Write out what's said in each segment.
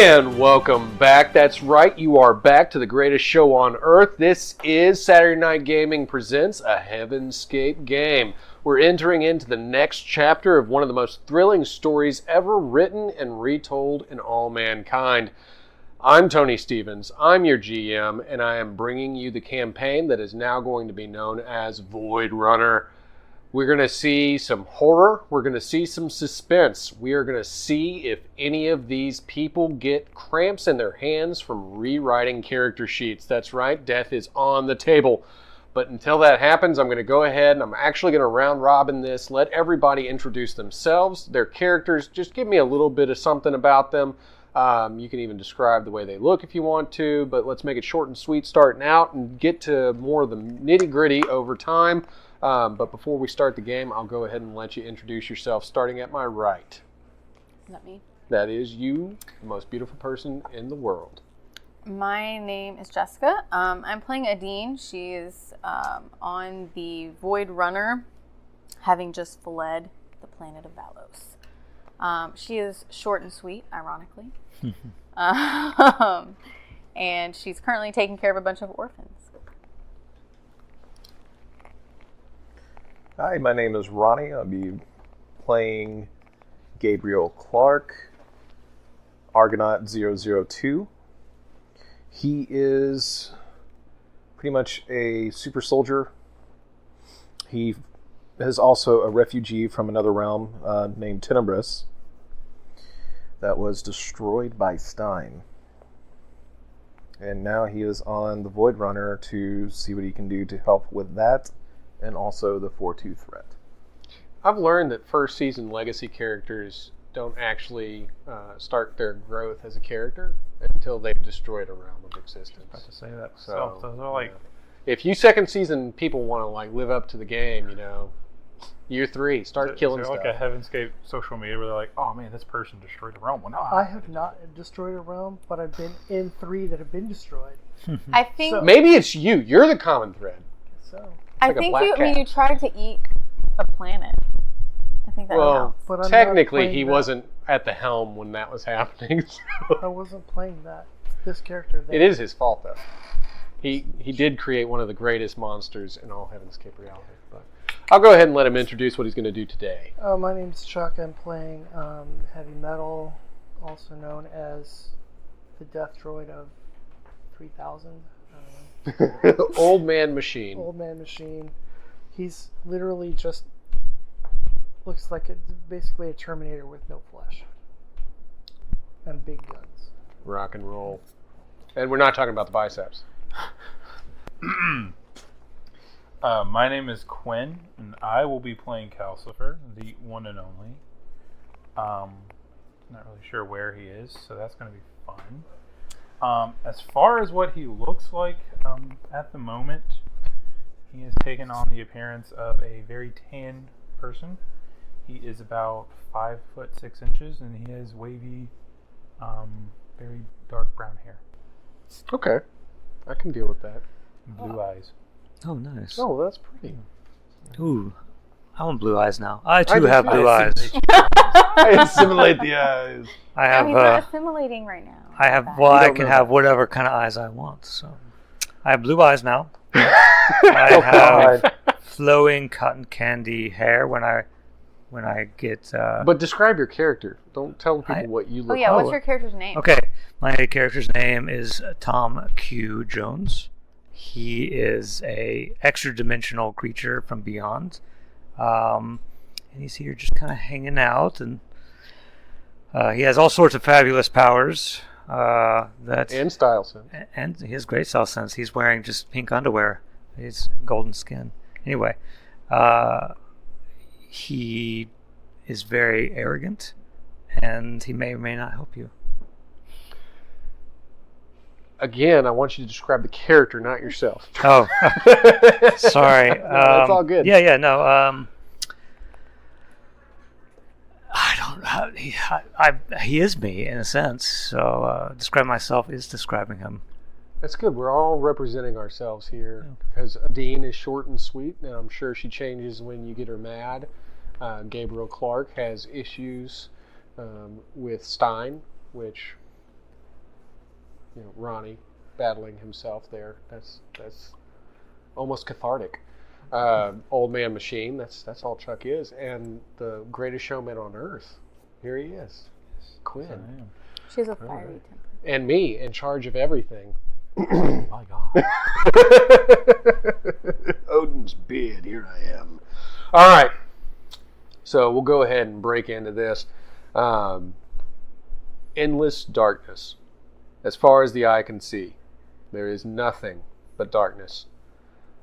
And welcome back. That's right, you are back to the greatest show on earth. This is Saturday Night Gaming presents a Heavenscape game. We're entering into the next chapter of one of the most thrilling stories ever written and retold in all mankind. I'm Tony Stevens, I'm your GM, and I am bringing you the campaign that is now going to be known as Voidrunner. We're going to see some horror, we're going to see some suspense, we are going to see if any of these people get cramps in their hands from rewriting character sheets. That's right, death is on the table. But until that happens, I'm going to go ahead and I'm actually going to round robin this, let everybody introduce themselves, their characters, just give me a little bit of something about them. You can even describe the way they look if you want to, but let's make it short and sweet starting out and get to more of the nitty-gritty over time. But before we start the game, I'll go ahead and let you introduce yourself, starting at my right. Is that me? That is you, the most beautiful person in the world. My name is Jessica. I'm playing Adine. She is on the Voidrunner, having just fled the planet of Valos. She is short and sweet, ironically. And she's currently taking care of a bunch of orphans. Hi, my name is Ronnie. I'll be playing Gabriel Clark, Argonaut 002. He is pretty much a super soldier. He is also a refugee from another realm named Tenebris that was destroyed by Stein. And now he is on the Voidrunner to see what he can do to help with that. And also the 4-2 threat. I've learned that first season legacy characters don't actually start their growth as a character until they've destroyed a realm of existence. I was about to say that. So those are like, if you second season people want to like live up to the game, you know, year 3 start killing is stuff. there like a Heavenscape social media where they're like, oh man, this person destroyed the realm. Well, no, I have not destroyed a realm, but I've been in 3 that have been destroyed. I think Maybe it's you. You're the common thread. So, like a black cat. you tried to eat a planet. I think that counts. but I'm technically not he playing wasn't at the helm when that was happening. So. I wasn't playing this character. It is his fault though. He did create one of the greatest monsters in all Heavenscape reality. But I'll go ahead and let him introduce what he's going to do today. My name's Chuck. I'm playing Heavy Metal, also known as the Death Droid of 3000. Old man machine. Old man machine. He's literally just looks like basically a Terminator with no flesh and big guns. Rock and roll. And we're not talking about the biceps. my name is Quinn, and I will be playing Calcifer, the one and only. Not really sure where he is, so that's going to be fun. As far as what he looks like at the moment, he has taken on the appearance of a very tan person. He is about 5 foot 6 inches, and he has wavy, very dark brown hair. Okay. I can deal with that. Blue eyes. Oh, nice. Oh, that's pretty. Ooh, I want blue eyes now. I too have blue eyes. I assimilate the eyes. I have. He's not assimilating right now. I have. Well, I can have whatever kind of eyes I want. So, I have blue eyes now. I have flowing cotton candy hair when I get. But describe your character. Don't tell people what you look like. Oh yeah, what's your character's name? Okay, my character's name is Tom Q. Jones. He is a extra-dimensional creature from beyond. And he's here just kind of hanging out, and he has all sorts of fabulous powers. And style sense. And he has great style sense. He's wearing just pink underwear. He's golden skin. Anyway, he is very arrogant, and he may or may not help you. Again, I want you to describe the character, not yourself. Oh, sorry. No, that's all good. Yeah, no. I don't. He is me in a sense. So describe myself is describing him. That's good. We're all representing ourselves here because Adine is short and sweet. Now I'm sure she changes when you get her mad. Gabriel Clark has issues with Stein, which Ronnie battling himself there. That's almost cathartic. Old man machine. That's all Chuck is, and the greatest showman on earth. Here he is, Quinn. She has a fiery temper. And me in charge of everything. Oh my God. Odin's beard. Here I am. All right. So we'll go ahead and break into this. Endless darkness. As far as the eye can see, there is nothing but darkness.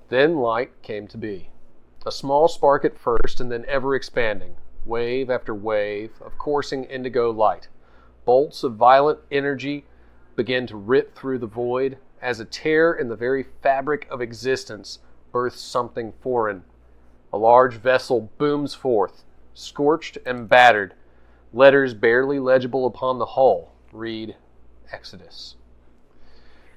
Then light came to be. A small spark at first, and then ever expanding, wave after wave of coursing indigo light. Bolts of violent energy began to rip through the void as a tear in the very fabric of existence births something foreign. A large vessel booms forth, scorched and battered. Letters barely legible upon the hull read Exodus.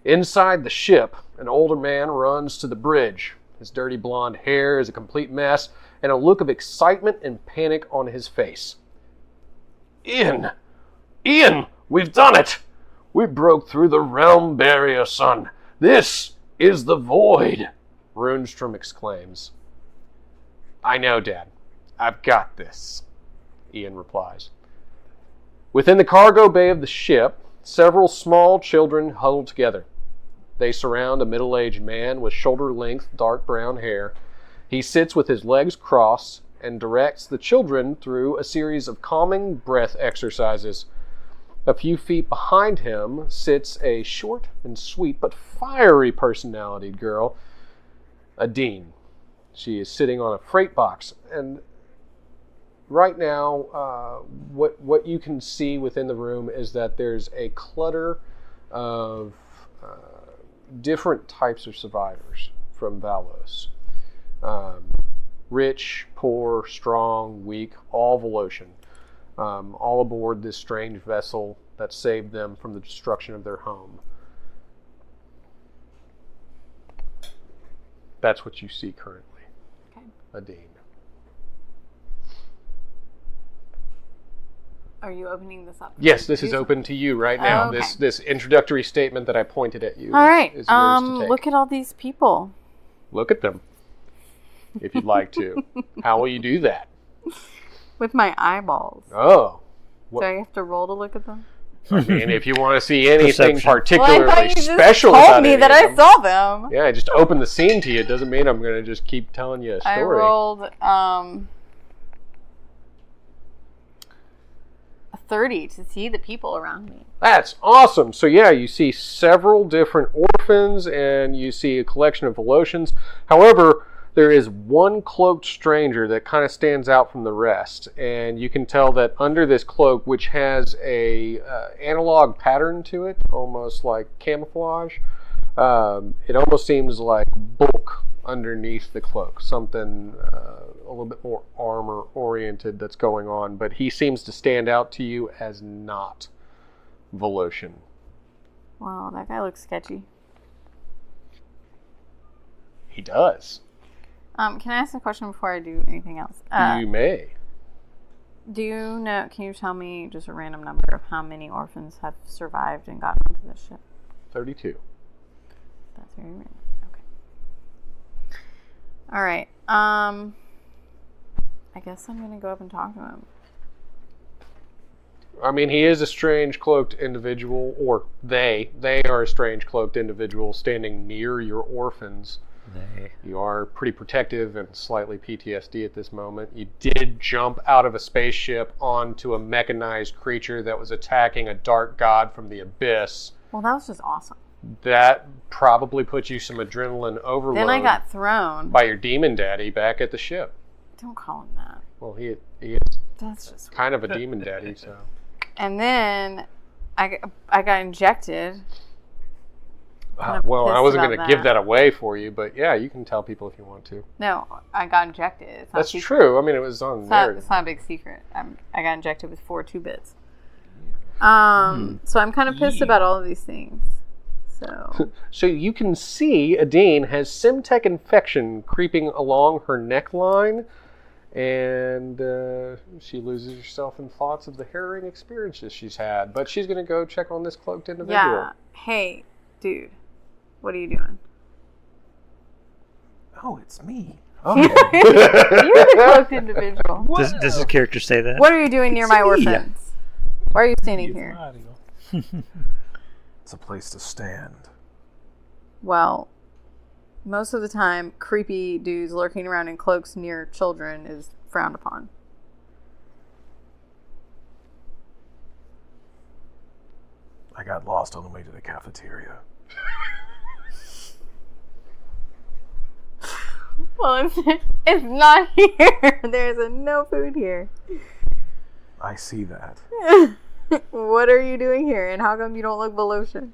Inside the ship, an older man runs to the bridge. His dirty blonde hair is a complete mess, and a look of excitement and panic on his face. Ian! Ian! We've done it! We broke through the realm barrier, son. This is the void, Runestrom exclaims. I know, Dad. I've got this, Ian replies. Within the cargo bay of the ship, several small children huddle together. They surround a middle-aged man with shoulder-length dark brown hair. He sits with his legs crossed and directs the children through a series of calming breath exercises. A few feet behind him sits a short and sweet but fiery personality girl, Adine. She is sitting on a freight box, and right now, what you can see within the room is that there's a clutter of different types of survivors from Valos. Rich, poor, strong, weak, all Volosian. All aboard this strange vessel that saved them from the destruction of their home. That's what you see currently. Okay. Adine. Are you opening this up? Yes, this is open to you right now. Okay. This introductory statement that I pointed at you. All right. Is yours to take. Look at all these people. Look at them, if you'd like to. How will you do that? With my eyeballs. Oh. Do I have to roll to look at them? I mean, if you want to see anything Perception. particularly Well, I thought you just special told about me any that of I them. saw them. Yeah, I just opened the scene to you. It doesn't mean I'm going to just keep telling you a story. I rolled a 30 to see the people around me. That's awesome. So yeah, you see several different orphans and you see a collection of Volosians. However, there is one cloaked stranger that kind of stands out from the rest, and you can tell that under this cloak, which has a analog pattern to it, almost like camouflage, it almost seems like bulk underneath the cloak, something a little bit more armor oriented that's going on, but he seems to stand out to you as not Volosian. Wow, that guy looks sketchy. He does. Can I ask a question before I do anything else? You may. Do you know, can you tell me just a random number of how many orphans have survived and gotten onto this ship? 32. That's very random. Okay. All right. I guess I'm going to go up and talk to him. I mean, he is a strange cloaked individual, or they are a strange cloaked individual standing near your orphans. You are pretty protective and slightly PTSD at this moment. You did jump out of a spaceship onto a mechanized creature that was attacking a dark god from the abyss. Well, that was just awesome. That probably put you some adrenaline overload. Then I got thrown. By your demon daddy back at the ship. Don't call him that. Well, he is That's just kind of a demon daddy, so. And then I got injected. Well, I pissed wasn't about going to give that. that away for you, but yeah, you can tell people if you want to. No, I got injected. It's not That's secret. true. I mean, it was on narrative. It's not a big secret. I got injected with 4 2-bits. So I'm kind of pissed about all of these things. So So you can see Adine has Simtech infection creeping along her neckline, And she loses herself in thoughts of the harrowing experiences she's had. But she's going to go check on this cloaked individual. Yeah. Hey, dude. What are you doing? Oh, it's me. You're the cloaked individual. Does his character say that? What are you doing near my orphans? Yeah. Why are you standing here? It's a place to stand. Well, most of the time, creepy dudes lurking around in cloaks near children is frowned upon. I got lost on the way to the cafeteria. Well, it's not here. There's no food here. I see that. What are you doing here, and how come you don't look Valos?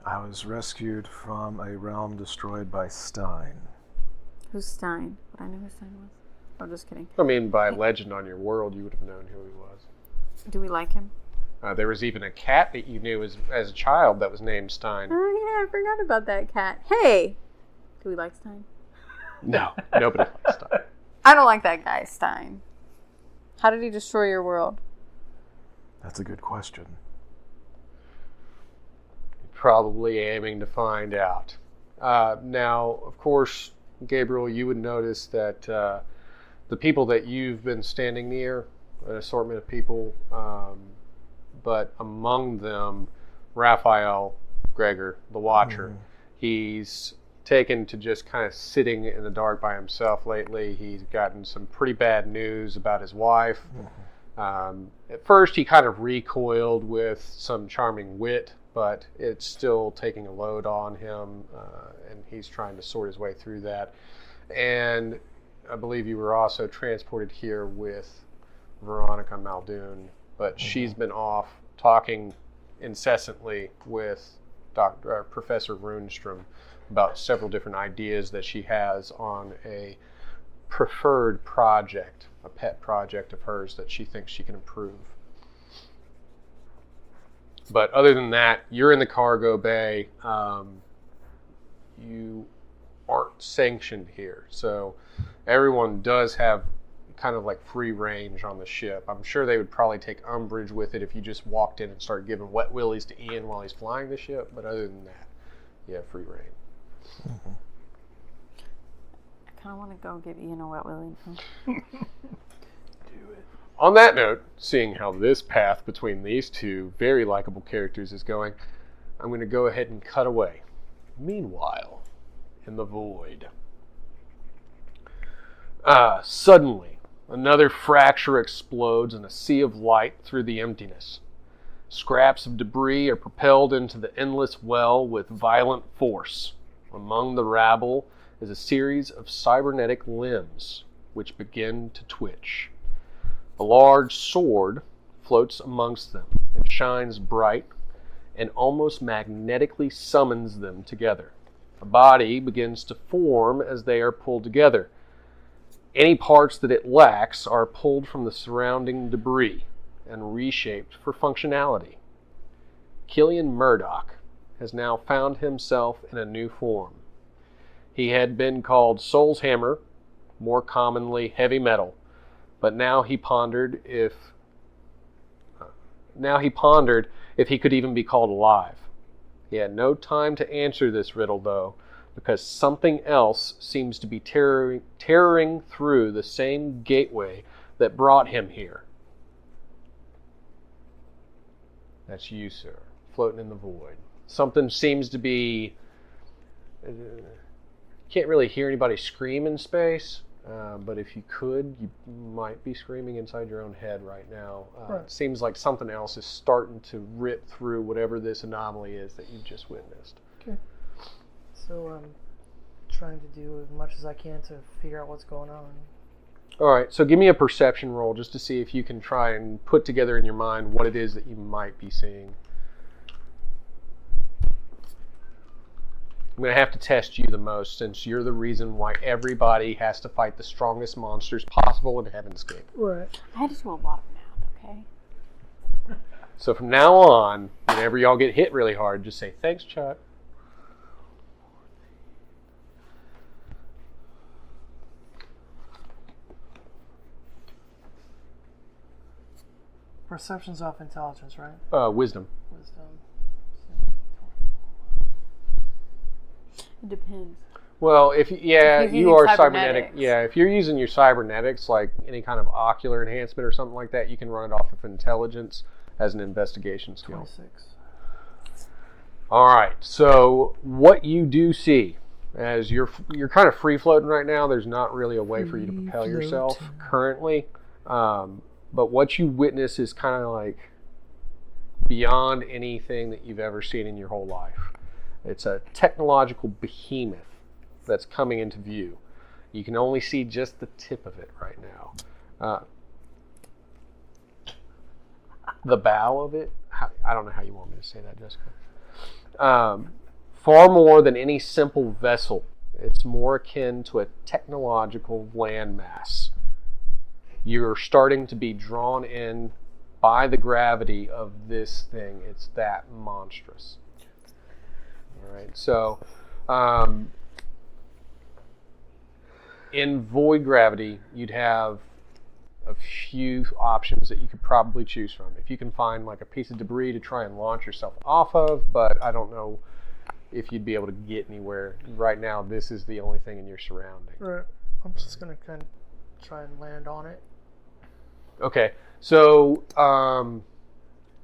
I was rescued from a realm destroyed by Stein. Who's Stein? Would I know who Stein was? Oh, just kidding. I mean, by legend on your world, you would have known who he was. Do we like him? There was even a cat that you knew as a child that was named Stein. Oh, yeah, I forgot about that cat. Hey! Do we like Stein? No, nobody likes Stein. I don't like that guy, Stein. How did he destroy your world? That's a good question. Probably aiming to find out. Now, of course, Gabriel, you would notice that the people that you've been standing near, an assortment of people, but among them, Raphael Gregor, the Watcher. He's taken to just kind of sitting in the dark by himself lately. He's gotten some pretty bad news about his wife. At first, he kind of recoiled with some charming wit, but it's still taking a load on him, and he's trying to sort his way through that. And I believe you were also transported here with Veronica Muldoon, but she's been off talking incessantly with Professor Runestrom about several different ideas that she has on a preferred project, a pet project of hers that she thinks she can improve. But other than that, you're in the cargo bay. You aren't sanctioned here, so everyone does have kind of like free range on the ship. I'm sure they would probably take umbrage with it if you just walked in and started giving wet willies to Ian while he's flying the ship, but other than that, you have free reign. I kind of want to go give Ian a wet willy. On that note, seeing how this path between these two very likable characters is going, I'm going to go ahead and cut away. Meanwhile, in the void. Suddenly, another fracture explodes in a sea of light through the emptiness. Scraps of debris are propelled into the endless well with violent force. Among the rabble is a series of cybernetic limbs, which begin to twitch. A large sword floats amongst them and shines bright and almost magnetically summons them together. A body begins to form as they are pulled together. Any parts that it lacks are pulled from the surrounding debris and reshaped for functionality. Killian Murdoch has now found himself in a new form. He had been called Soul's Hammer, more commonly Heavy Metal, but now he pondered if he could even be called alive. He had no time to answer this riddle, though, because something else seems to be tearing through the same gateway that brought him here. That's you, sir, floating in the void. Something seems to be... can't really hear anybody scream in space, but if you could, you might be screaming inside your own head right now. Right. It seems like something else is starting to rip through whatever this anomaly is that you just witnessed. Okay. So I'm trying to do as much as I can to figure out what's going on. All right, so give me a perception roll just to see if you can try and put together in your mind what it is that you might be seeing. I'm going to have to test you the most since you're the reason why everybody has to fight the strongest monsters possible in Heavenscape. Right. I had to do a lot of math, okay? So from now on, whenever y'all get hit really hard, just say, "Thanks, Chuck." Perception's off intelligence, right? Wisdom. Wisdom. It depends. Well, if If you using are cybernetics. cybernetic, if you're using your cybernetics, like any kind of ocular enhancement or something like that, you can run it off of intelligence as an investigation skill. 26. All right. So what you do see, as you're kind of free floating right now, there's not really a way for you to propel yourself currently. But what you witness is kind of like beyond anything that you've ever seen in your whole life. It's a technological behemoth that's coming into view. You can only see just the tip of it right now. The bow of it, I don't know how you want me to say that, Jessica. Far more than any simple vessel, it's more akin to a technological landmass. You're starting to be drawn in by the gravity of this thing. It's that monstrous. All right, so in void gravity, you'd have a few options that you could probably choose from. If you can find like a piece of debris to try and launch yourself off of, but I don't know if you'd be able to get anywhere. Right now, this is the only thing in your surrounding. Right. I'm just going to kind of try and land on it. Okay, so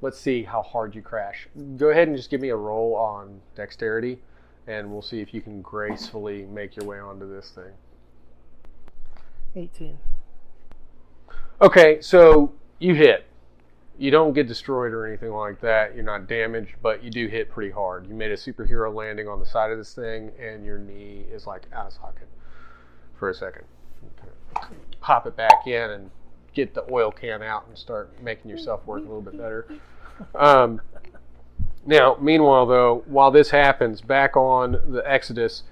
let's see how hard you crash. Go ahead and just give me a roll on dexterity, and we'll see if you can gracefully make your way onto this thing. 18. Okay, so you hit. You don't get destroyed or anything like that. You're not damaged, but you do hit pretty hard. You made a superhero landing on the side of this thing, and your knee is like out of socket for a second. Pop it back in and get the oil can out and start making yourself work a little bit better. Now, meanwhile, though, while this happens, back on the Exodus,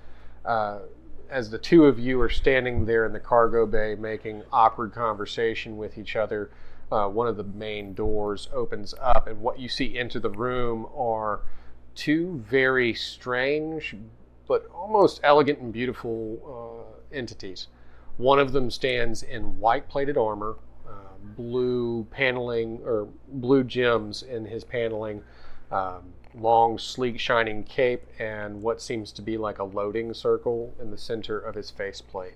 as the two of you are standing there in the cargo bay making awkward conversation with each other, one of the main doors opens up, and what you see into the room are two very strange but almost elegant and beautiful entities. One of them stands in white-plated armor, blue paneling, or blue gems in his paneling, long, sleek, shining cape, and what seems to be like a loading circle in the center of his faceplate.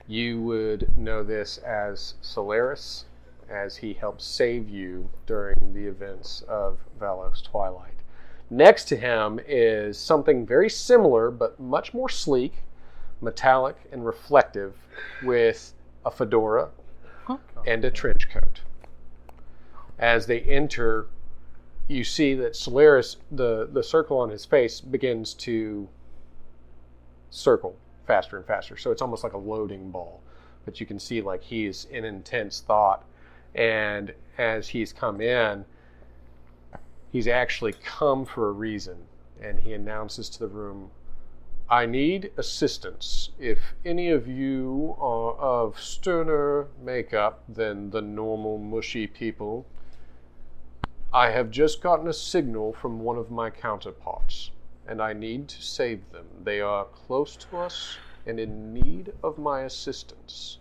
You would know this as Solaris, as he helped save you during the events of Valos Twilight. Next to him is something very similar, but much more sleek, metallic, and reflective, with a fedora and a trench coat. As they enter, you see that Solaris, the circle on his face, begins to circle faster and faster. So it's almost like a loading ball. But you can see like he's in intense thought. And as he's come in, he's actually come for a reason. And he announces to the room, I need assistance. If any of you are of sterner makeup than the normal mushy people, I have just gotten a signal from one of my counterparts, and I need to save them. They are close to us and in need of my assistance.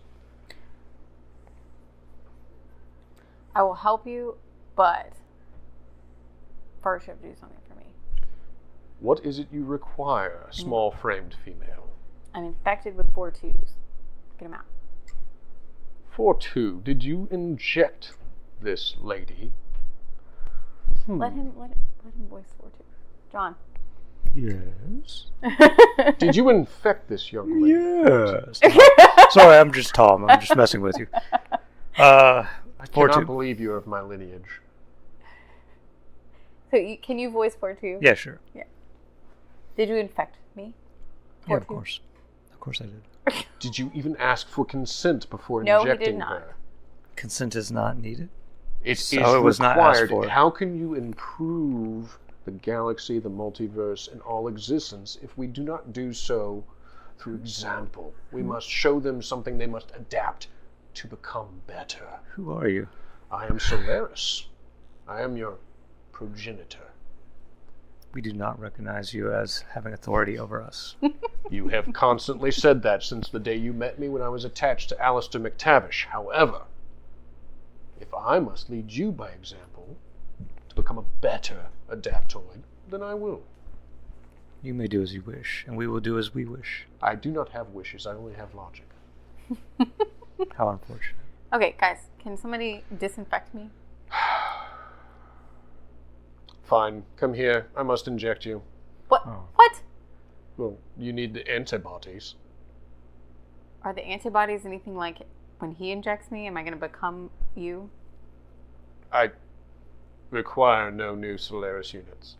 I will help you, but first you have to do something for me. What is it you require, small-framed female? I'm infected with 4 twos. Get him out. 4-2, did you inject this lady? Let him voice 4 twos. John. Yes. Did you infect this young lady? Yes. Sorry, I'm just Tom. I'm just messing with you. I cannot 4-2. believe you are of my lineage. So can you voice 4 twos? Yeah, sure. Yeah. Did you infect me? Yeah, of course. Of course I did. Did you even ask for consent before No, he injecting did not. her? Consent is not needed. It So is it was not asked required. for. How can you improve the galaxy, the multiverse, and all existence if we do not do so through example? We must show them something they must adapt to become better. Who are you? I am Solaris. I am your progenitor. We do not recognize you as having authority over us. You have constantly said that since the day you met me when I was attached to Alistair McTavish. However, if I must lead you by example to become a better Adaptoid, then I will. You may do as you wish, and we will do as we wish. I do not have wishes, I only have logic. How unfortunate. Okay, guys, can somebody disinfect me? Fine, come here. I must inject you. What? Oh. What? Well, you need the antibodies. Are the antibodies anything like when he injects me? Am I going to become you? I require no new Solaris units.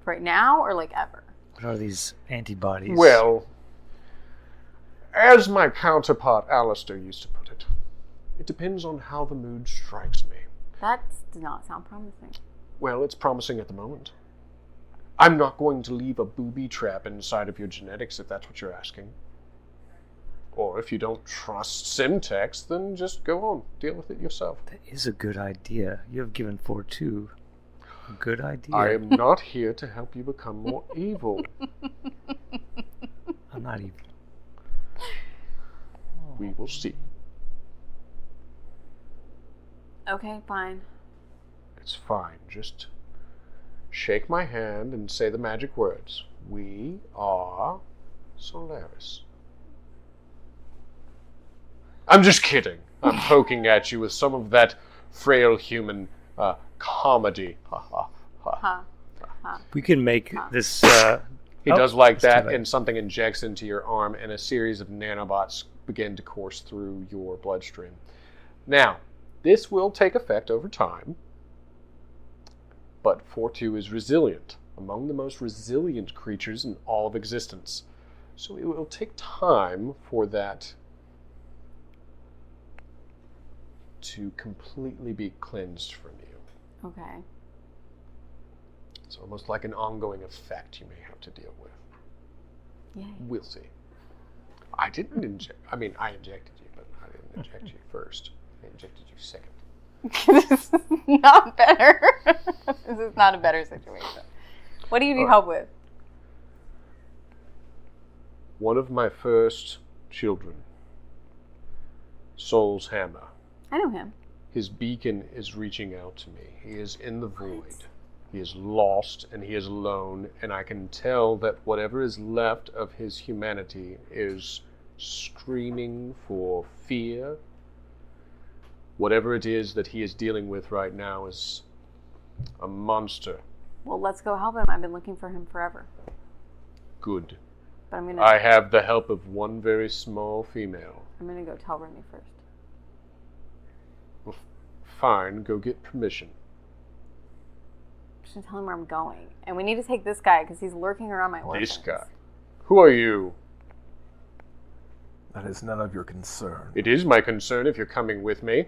Right now or like ever? What are these antibodies? Well, as my counterpart Alistair used to put it, it depends on how the mood strikes me. That does not sound promising. Well, it's promising at the moment. I'm not going to leave a booby trap inside of your genetics if that's what you're asking. Or if you don't trust Simtex, then just go on, deal with it yourself. That is a good idea. You have given 4-2 a good idea. I am not here to help you become more evil. I'm not evil. We will see. Okay, fine. It's fine. Just shake my hand and say the magic words. We are Solaris. I'm just kidding. I'm poking at you with some of that frail human comedy. Ha ha ha. Huh. Huh. We can make this... He does like it's too that, late. and something injects into your arm, and a series of nanobots begin to course through your bloodstream. Now, this will take effect over time, but 4-2 is resilient, among the most resilient creatures in all of existence. So it will take time for that to completely be cleansed from you. Okay. It's almost like an ongoing effect you may have to deal with. Yay. We'll see. I didn't inject... I mean, I injected you, but I didn't inject you first. I injected you second. This is not better. This is not a better situation. What do you need help with? One of my first children, Soul's Hammer. I know him. His beacon is reaching out to me. He is in the void. He is lost and he is alone, and I can tell that whatever is left of his humanity is screaming for fear. Whatever it is that he is dealing with right now is a monster. Well, let's go help him. I've been looking for him forever. Good. But I'm gonna I have the help of one very small female. go tell Remy first. Well, fine, go get permission. I should tell him where I'm going. And we need to take this guy because he's lurking around my orphans. This guy. Who are you? That is none of your concern. It is my concern if you're coming with me.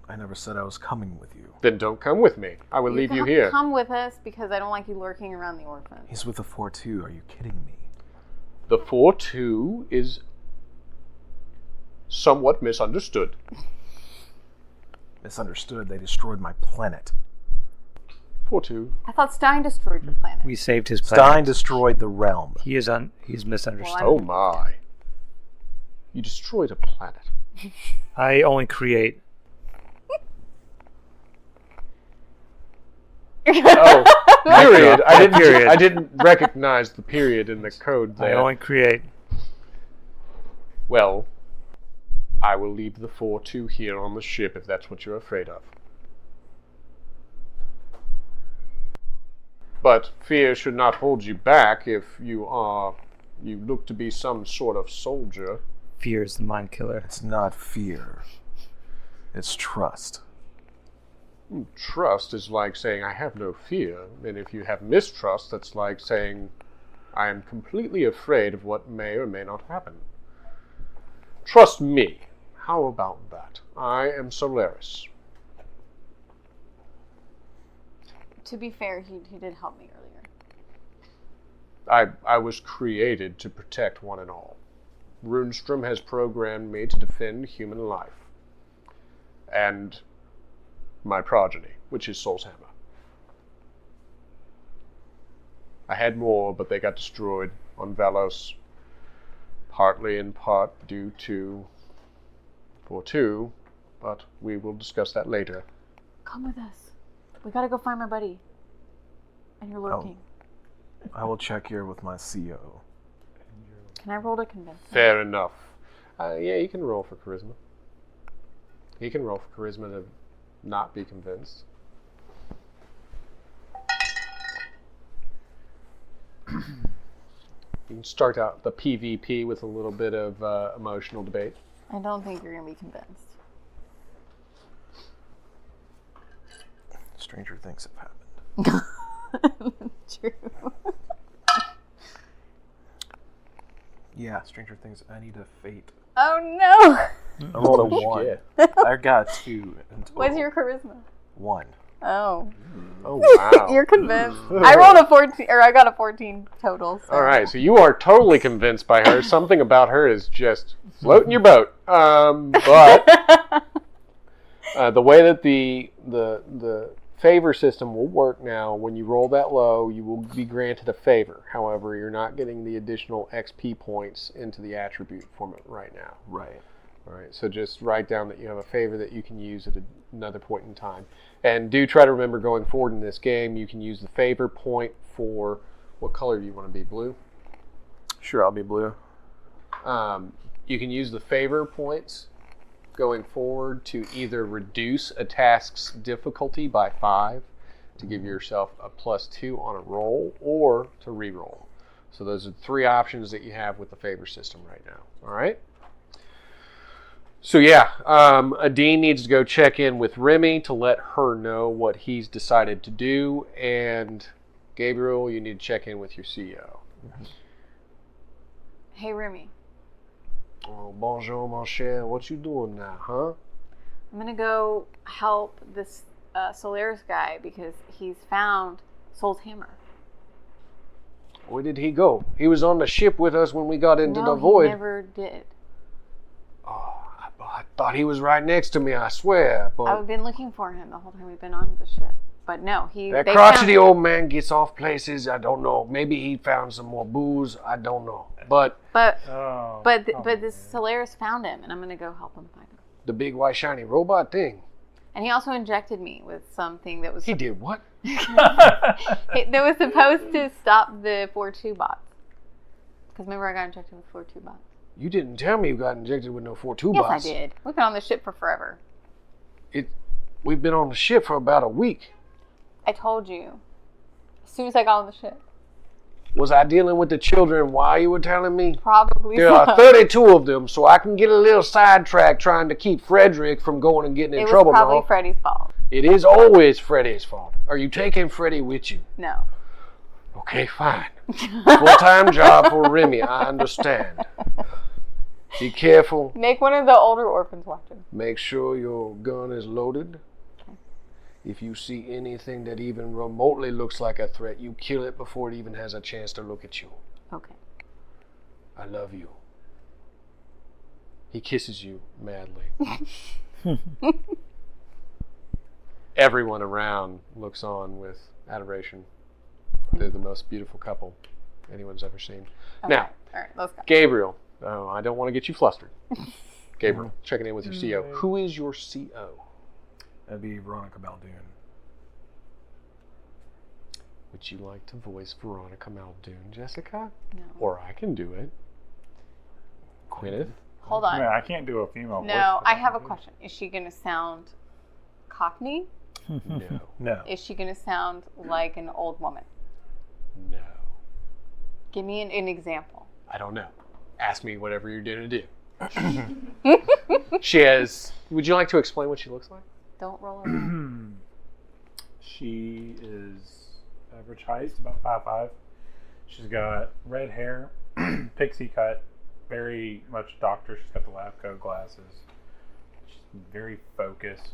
I never said I was coming with you. Then don't come with me. I will leave you here. Come with us because I don't like you lurking around the orphans. He's with a 4-2. Are you kidding me? The 4-2 is somewhat misunderstood. Misunderstood. They destroyed my planet. 4-2. I thought Stein destroyed your planet. We saved his planet. Stein destroyed the realm. He's misunderstood. Well, Oh my. You destroyed a planet. I only create. Oh, period. Period. I didn't recognize the period in the code I there. only create. Well, I will leave the 4-2 here on the ship if that's what you're afraid of. But fear should not hold you back if you look to be some sort of soldier. Fear is the mind killer. It's not fear. It's trust. Trust is like saying, I have no fear. And if you have mistrust, that's like saying, I am completely afraid of what may or may not happen. Trust me. How about that? I am Solaris. To be fair, he did help me earlier. I was created to protect one and all. Runestrom has programmed me to defend human life. And my progeny, which is Soul's Hammer. I had more, but they got destroyed on Valos, partly in part due to 4-2 but we will discuss that later. Come with us. We gotta go find my buddy. And you're lurking. I will check here with my CO. Can I roll to convince him? Fair enough. Yeah, you can roll for charisma. He can roll for charisma to not be convinced. You can start out the PvP with a little bit of emotional debate. I don't think you're gonna be convinced. Stranger things have happened. True. Yeah, stranger things. I need a fate. Oh no! I rolled a What'd you 1. get? I got 2 in total. What's your charisma? 1. Oh. Oh, wow. You're convinced. I rolled a 14, or I got a 14 total. So. All right, so you are totally convinced by her. Something about her is just floating your boat. But the way that the favor system will work now, when you roll that low, you will be granted a favor. However, you're not getting the additional XP points into the attribute format right now. Right. All right, so just write down that you have a favor that you can use at another point in time. And do try to remember going forward in this game, you can use the favor point for, what color do you want to be, blue? Sure, I'll be blue. You can use the favor points going forward to either reduce a task's difficulty by 5 to give yourself a +2 on a roll, or to re-roll. So those are 3 options that you have with the favor system right now. All right? So yeah, Adine needs to go check in with Remy to let her know what he's decided to do, and Gabriel, you need to check in with your CEO. Hey, Remy. Oh, bonjour, mon cher. What you doing now, huh? I'm gonna go help this Solaris guy because he's found Soul's hammer. Where did he go? He was on the ship with us when we got into the No, void. he never did. Oh, I thought he was right next to me, I swear. But I've been looking for him the whole time we've been on the ship. But no, that they crotchety found old man gets off places. I don't know. Maybe he found some more booze. I don't know. But But Oh, this Solaris found him, and I'm gonna go help him find him. the big white shiny robot thing. And he also injected me with something that was He did what? that was supposed to stop the 4-2 bots. Because remember, I got injected with 4-2 bots. You didn't tell me you got injected with no 4-2 Yes, bots. I did. We've been on the ship for forever. We've been on the ship for about a week. I told you. As soon as I got on the ship. Was I dealing with the children while you were telling me? Probably There so. are 32 of them, so I can get a little sidetracked trying to keep Frederick from going and getting in It trouble. was probably No. Freddy's fault. It is always Freddy's fault. Are you taking Freddy with you? No. Okay, fine. Full-time job for Remy, I understand. Be careful. Make one of the older orphans watch him. Make sure your gun is loaded. If you see anything that even remotely looks like a threat, you kill it before it even has a chance to look at you. Okay. I love you. He kisses you madly. Everyone around looks on with adoration. They're the most beautiful couple anyone's ever seen. Okay. Now, All right, let's go. Gabriel. Oh, I don't want to get you flustered. Gabriel, checking in with your CO. Who is your CO? That'd be Veronica Baldoon. Would you like to voice Veronica Muldoon, Jessica? No. Or I can do it. Gwyneth? Hold on. Man, I can't do a female voice. No, for I that. have a question. Is she going to sound Cockney? No. No. Is she going to sound like an old woman? No. Give me an example. I don't know. Ask me whatever you're going to do. She has... Would you like to explain what she looks like? Don't roll around. She is average height, about 5'5". She's got red hair, pixie cut, very much doctor. She's got the lab coat glasses. She's very focused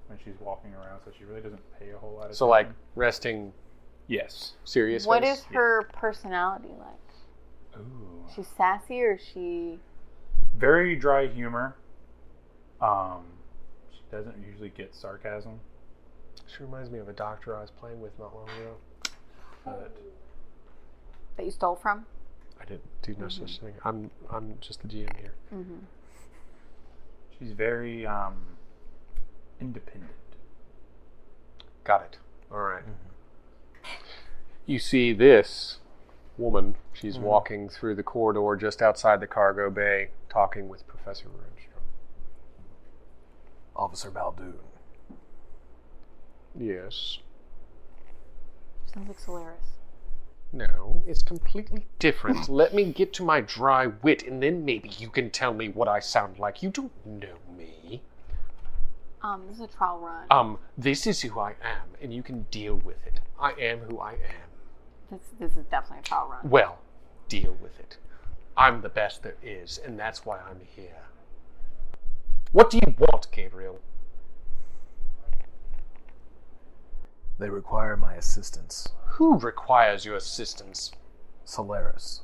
when she's walking around, so she really doesn't pay a whole lot of So, like, resting, Yes. serious What face? is her personality like? Ooh. She's sassy or is she... Very dry humor. She doesn't usually get sarcasm. She reminds me of a doctor I was playing with not long ago. But that you stole from? I didn't do no such thing. I'm just the GM here. Mm-hmm. She's very independent. Got it. All right. You see this woman. She's walking through the corridor just outside the cargo bay, talking with Professor Rundstrom. Officer Baldoon. Yes. Sounds like Solaris. No, it's completely different. Let me get to my dry wit, and then maybe you can tell me what I sound like. You don't know me. This is a trial run. This is who I am, and you can deal with it. I am who I am. This is definitely a trial run. Well, deal with it. I'm the best there is, and that's why I'm here. What do you want, Gabriel? They require my assistance. Who requires your assistance? Solaris.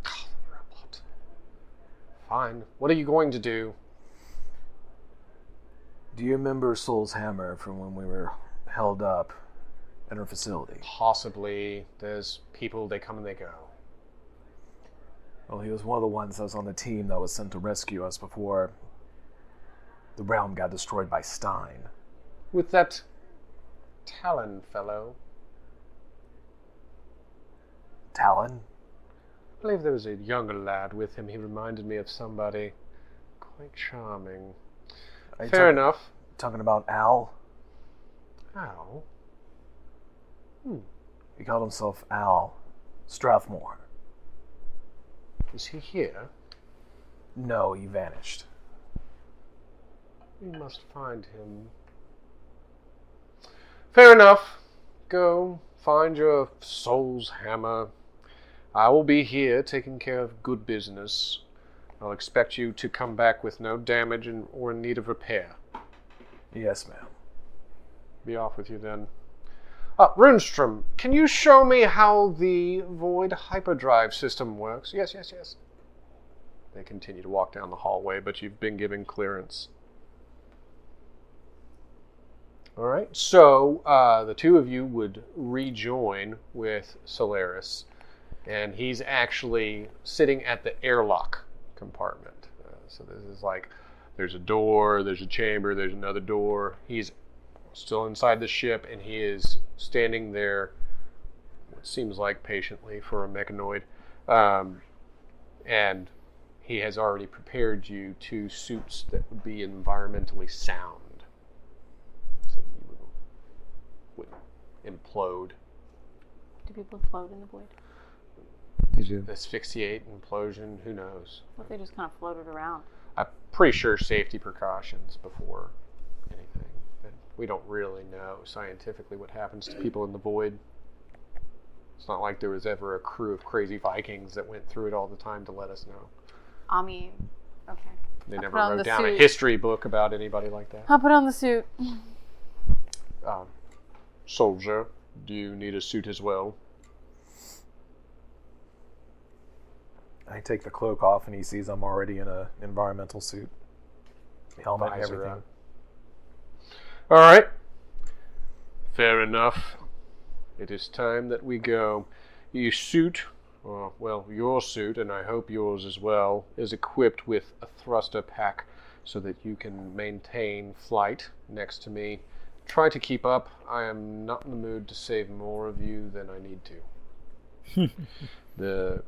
Oh, the robot. Fine. What are you going to do? Do you remember Soul's hammer from when we were held up at her facility? Possibly. There's people, they come and they go. Well, he was one of the ones that was on the team that was sent to rescue us before the realm got destroyed by Stein. With that Talon fellow. Talon? I believe there was a younger lad with him. He reminded me of somebody quite charming. Fair enough. Talking about Al? Al? He called himself Al Strathmore. Is he here? No, he vanished. We must find him. Fair enough. Go find your soul's hammer. I will be here taking care of good business. I'll expect you to come back with no damage or in need of repair. Yes, ma'am. Be off with you then. Rundstrom, can you show me how the Void hyperdrive system works? Yes. They continue to walk down the hallway, but you've been given clearance. Alright, so the two of you would rejoin with Solaris, and he's actually sitting at the airlock compartment. So this is like, there's a door, there's a chamber, there's another door. He's still inside the ship, and he is standing there, what seems like patiently for a mechanoid. And he has already prepared you 2 suits that would be environmentally sound. So you wouldn't implode. Do people implode in the void? Did you? Asphyxiate, implosion, who knows? What if they just kind of floated around? I'm pretty sure safety precautions before anything. But we don't really know scientifically what happens to people in the void. It's not like there was ever a crew of crazy Vikings that went through it all the time to let us know. I mean, okay. They I'll never put on wrote the down a suit. history book about anybody like that. I'll put on the suit. Soldier, do you need a suit as well? I take the cloak off, and he sees I'm already in an environmental suit. Helmet and Visor everything. on. All right. Fair enough. It is time that we go. Your suit, your suit, and I hope yours as well, is equipped with a thruster pack so that you can maintain flight next to me. Try to keep up. I am not in the mood to save more of you than I need to. The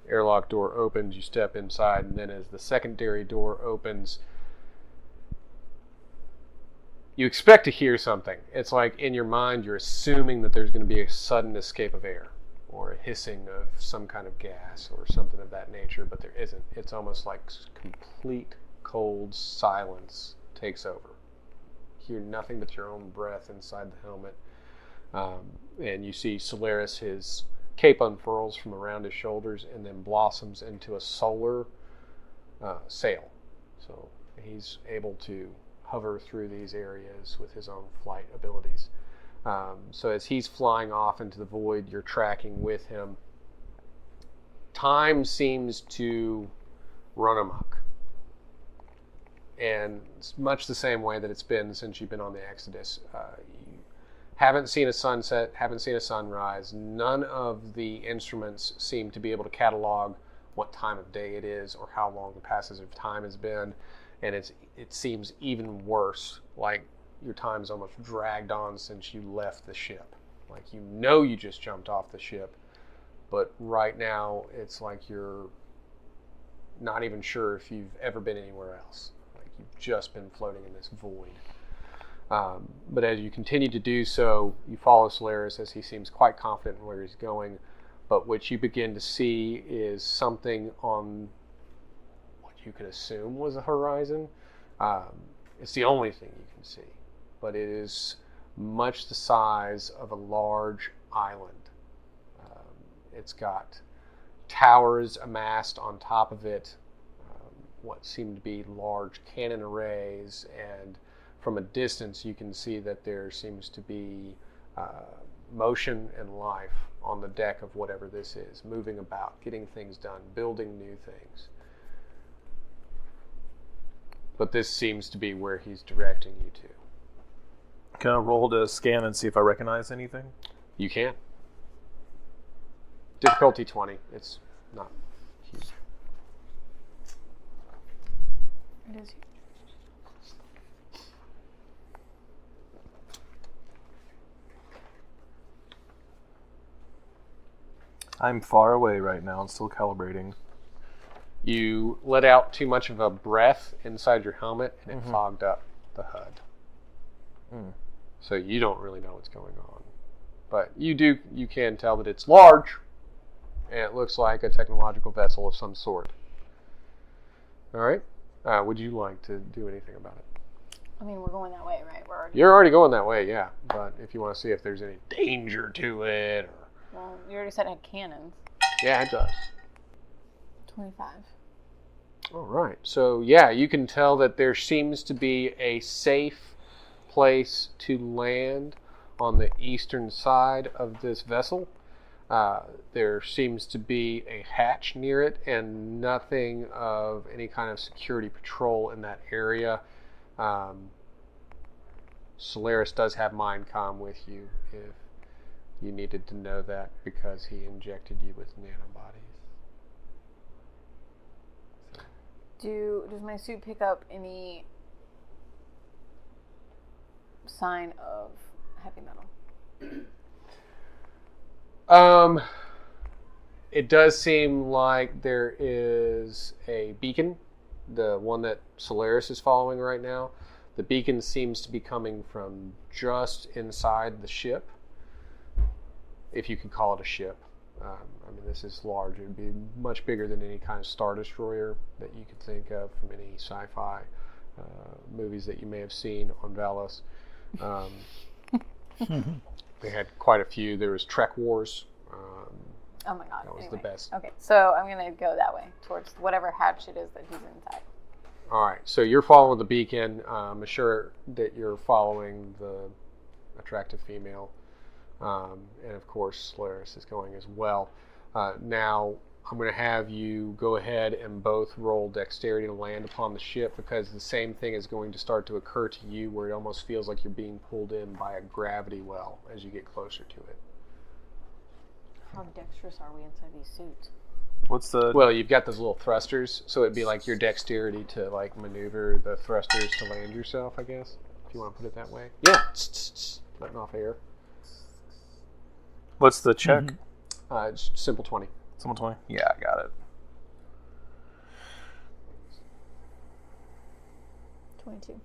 airlock door opens, you step inside, and then as the secondary door opens, you expect to hear something. It's like in your mind you're assuming that there's going to be a sudden escape of air or a hissing of some kind of gas or something of that nature, but there isn't. It's almost like complete cold silence takes over. You hear nothing but your own breath inside the helmet. And you see Solaris, his cape unfurls from around his shoulders and then blossoms into a solar sail. So he's able to hover through these areas with his own flight abilities. So as he's flying off into the void, you're tracking with him. Time seems to run amok. And it's much the same way that it's been since you've been on the Exodus. You haven't seen a sunset, haven't seen a sunrise. None of the instruments seem to be able to catalog what time of day it is or how long the passage of time has been. and it seems even worse, like your time's almost dragged on since you left the ship. Like, you know you just jumped off the ship, but right now it's like you're not even sure if you've ever been anywhere else. Like, you've just been floating in this void. But as you continue to do so, you follow Solaris as he seems quite confident in where he's going. But what you begin to see is something on what you could assume was a horizon. It's the only thing you can see, but it is much the size of a large island. It's got towers amassed on top of it, what seem to be large cannon arrays, and from a distance you can see that there seems to be motion and life on the deck of whatever this is, moving about, getting things done, building new things. But this seems to be where he's directing you to. Can I roll to scan and see if I recognize anything? You can. Difficulty 20. It's not huge. It is huge. I'm far away right now. I'm still calibrating. You let out too much of a breath inside your helmet, and it fogged up the HUD. So you don't really know what's going on. But you can tell that it's large, and it looks like a technological vessel of some sort. All right. Would you like to do anything about it? I mean, we're going that way, right? You're already going that way, yeah. But if you want to see if there's any danger to it, or... Well, you already said it had cannons. Yeah, it does. 25. All right. So, yeah, you can tell that there seems to be a safe place to land on the eastern side of this vessel. There seems to be a hatch near it and nothing of any kind of security patrol in that area. Solaris does have mind comm with you if you needed to know that, because he injected you with nanobodies. Does my suit pick up any sign of heavy metal? It does seem like there is a beacon, the one that Solaris is following right now. The beacon seems to be coming from just inside the ship, if you could call it a ship. I mean, this is large. It would be much bigger than any kind of Star Destroyer that you could think of from any sci-fi movies that you may have seen on Valos. They had quite a few. There was Trek Wars. Oh my god. That was anyway. the best. Okay, so I'm going to go that way, towards whatever hatch it is that he's inside. All right, so you're following the beacon. I'm sure that you're following the attractive female. And of course, Solaris is going as well. Now, I'm going to have you go ahead and both roll dexterity to land upon the ship, because the same thing is going to start to occur to you, where it almost feels like you're being pulled in by a gravity well as you get closer to it. How dexterous are we inside these suits? What's the... Well, you've got those little thrusters, so it'd be like your dexterity to like maneuver the thrusters to land yourself, I guess, if you want to put it that way. Yeah, letting off air. What's the check? It's simple 20. Simple 20? Yeah, I got it. 22.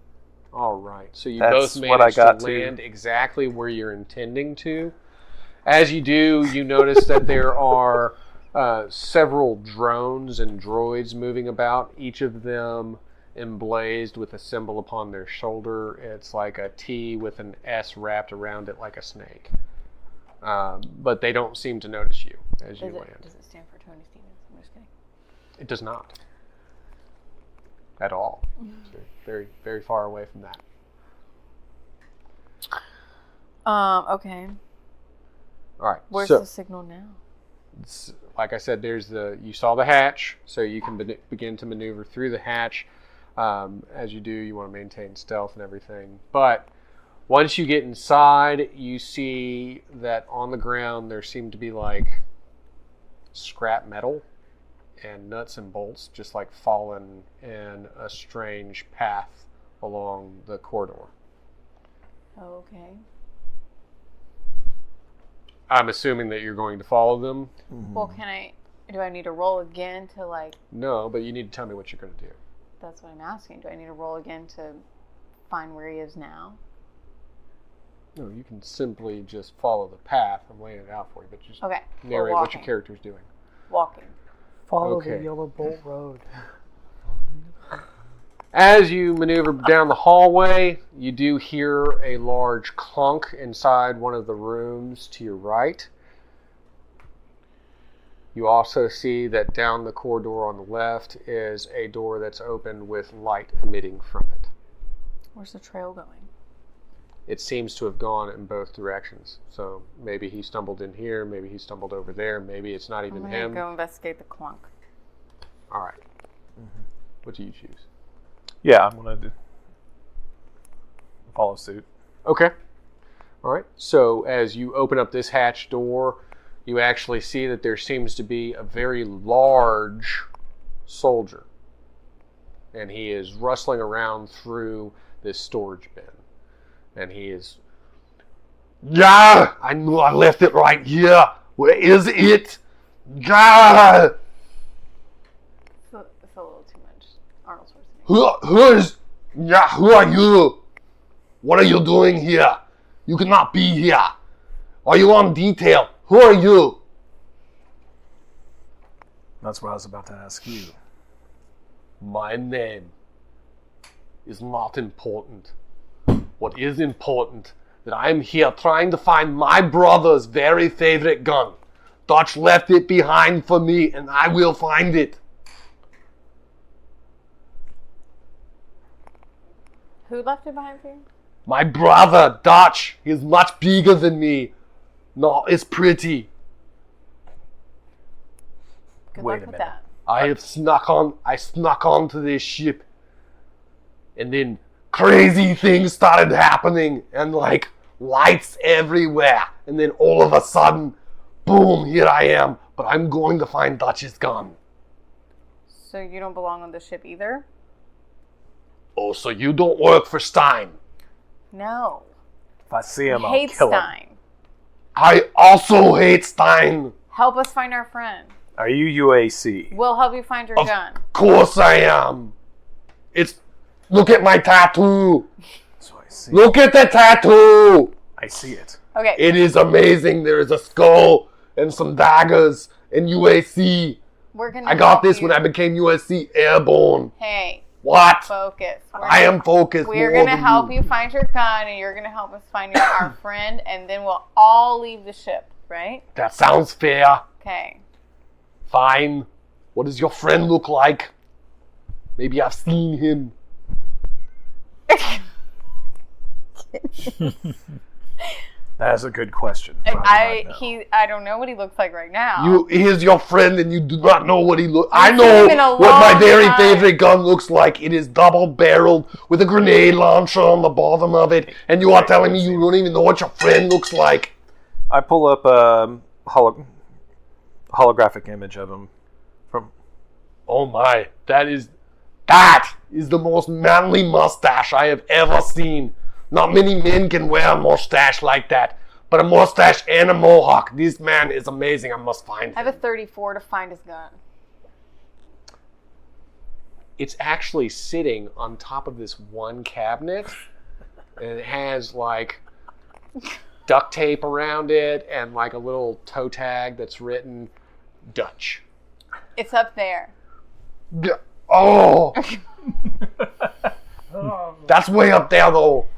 All right, so you That's both what I managed got to too. land exactly where you're intending to. As you do, you notice that there are several drones and droids moving about, each of them emblazed with a symbol upon their shoulder. It's like a T with an S wrapped around it like a snake. But they don't seem to notice you as you land. Does it stand for Tony Stevens? I'm just kidding. It does not. At all. So very, very far away from that. Okay. All right. Where's so, the signal now? like I said, you saw the hatch, so you can begin to maneuver through the hatch. As you do, you want to maintain stealth and everything. But once you get inside, you see that on the ground there seem to be like scrap metal and nuts and bolts just like fallen in a strange path along the corridor. Okay. I'm assuming that you're going to follow them. Well, do I need to roll again to like... No, but you need to tell me what you're going to do. That's what I'm asking. Do I need to roll again to find where he is now? No, you can simply just follow the path. I'm laying it out for you, but just Okay. narrate what your character's doing. Walking. Follow Okay. the Yellow Bolt Road. As you maneuver down the hallway, you do hear a large clunk inside one of the rooms to your right. You also see that down the corridor on the left is a door that's open with light emitting from it. Where's the trail going? It seems to have gone in both directions. So maybe he stumbled in here, maybe he stumbled over there, maybe it's not even I'm him. going to go investigate the clunk. All right. What do you choose? Yeah, I'm going to follow suit. Okay. All right. So as you open up this hatch door, you actually see that there seems to be a very large soldier. And he is rustling around through this storage bin. And he is... Yeah! I knew I left it right here. Where is it? Yeah! It's a little too much. Arnold Schwarzenegger. Who are you? What are you doing here? You cannot be here. Are you on detail? Who are you? That's what I was about to ask you. My name is not important. What is important that I am here trying to find my brother's very favorite gun. Dutch left it behind for me, and I will find it. Who left it behind for you? My brother, Dutch, is much bigger than me. Not as pretty. Good Wait luck a with minute. that. I snuck onto this ship. And then crazy things started happening and like lights everywhere. And then all of a sudden, boom, here I am. But I'm going to find Dutch's gun. So you don't belong on the ship either? Oh, so you don't work for Stein? No. If I see him, I I'll hate kill him. Stein. I also hate Stein. Help us find our friend. Are you UAC? We'll help you find your gun. Of course I am. Look at my tattoo. So I see. Look at the tattoo. I see it. Okay. It is amazing. There is a skull and some daggers and UAC. We're gonna I got help this you. when I became USC Airborne. Hey, What? focus. I am focused. We're more gonna than help you find your gun, and you're gonna help us find our friend, and then we'll all leave the ship, right? That sounds fair. Okay. Fine. What does your friend look like? Maybe I've seen him. That is a good question. but I do not know. I don't know what he looks like right now. He's your friend and you do not know what he looks. I I've know seen him in a what my long very time. favorite gun looks like. It is double-barreled with a grenade launcher on the bottom of it, and you are telling me you don't even know what your friend looks like. I pull up a holographic image of him from. Oh my, that is the most manly mustache I have ever seen. Not many men can wear a mustache like that, but a mustache and a mohawk. This man is amazing. I must find him. I have a 34 to find his gun. It's actually sitting on top of this one cabinet, and it has like duct tape around it and like a little toe tag that's written Dutch. It's up there. Oh, that's way up there though.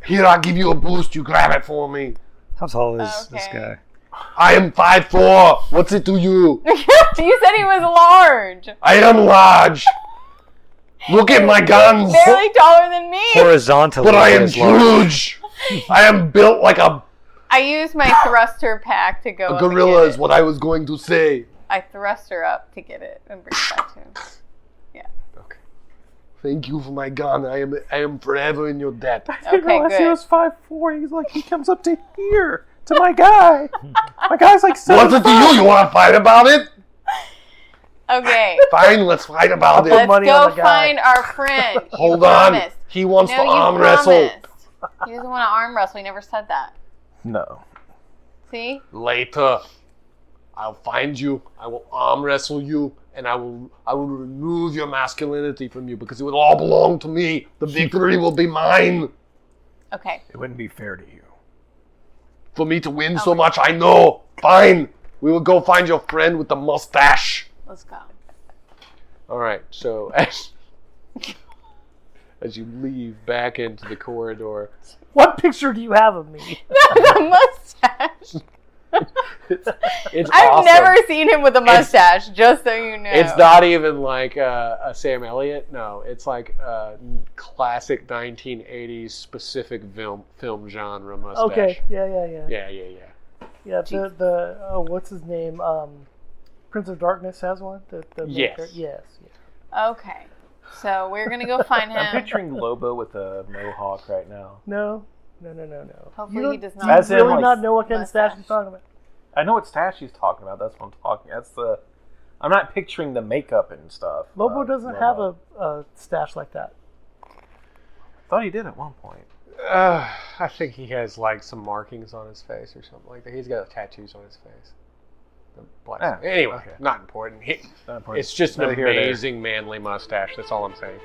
Here, I'll give you a boost. You grab it for me. How tall is this Okay. guy? I am 5'4". What's it to you? You said he was large. I am large. Look at my guns. Barely taller than me. Horizontally, But I am is large. huge. I am built like a I used my thruster pack to go up and gorilla get is it. what I was going to say. I thrust her up to get it and bring it back to him. Yeah. Okay. Thank you for my gun. I am forever in your debt. Okay, good. 5'4". He's like, he comes up to here, to my guy. My guy's like What's it to you? You want to fight about it? Okay. Fine, let's fight about it. Let's money go on the guy. find our friend. Hold You on. promised. He wants No, to you arm wrestle. promised. He doesn't want to arm wrestle. He never said that. No. See? Later, I'll find you. I will arm wrestle you, and I will remove your masculinity from you because it will all belong to me. The victory will be mine. Okay. It wouldn't be fair to you. For me to win so much, I know. Fine. We will go find your friend with the mustache. Let's go. All right. So as you leave back into the corridor, What picture do you have of me? The mustache. it's I've awesome. never seen him with a mustache, just so you know. It's not even like a Sam Elliott. No, it's like a classic 1980s specific film genre mustache. Okay. Yeah. Yeah. Yeah. The what's his name? Prince of Darkness has one. The Yes. maker? Yes. Okay. So we're going to go find him. I'm picturing Lobo with a mohawk right now. No. Hopefully he does not. You As in, really like, not know what kind of stash mustache. he's talking about. I know what stash he's talking about. That's what I'm talking. I'm not picturing the makeup and stuff. Lobo doesn't have a stash like that. I thought he did at one point. I think he has like some markings on his face or something like that. He's got tattoos on his face. The black- Ah, anyway, okay. not important. Not important. It's just an Neither here nor there. amazing manly mustache. That's all I'm saying.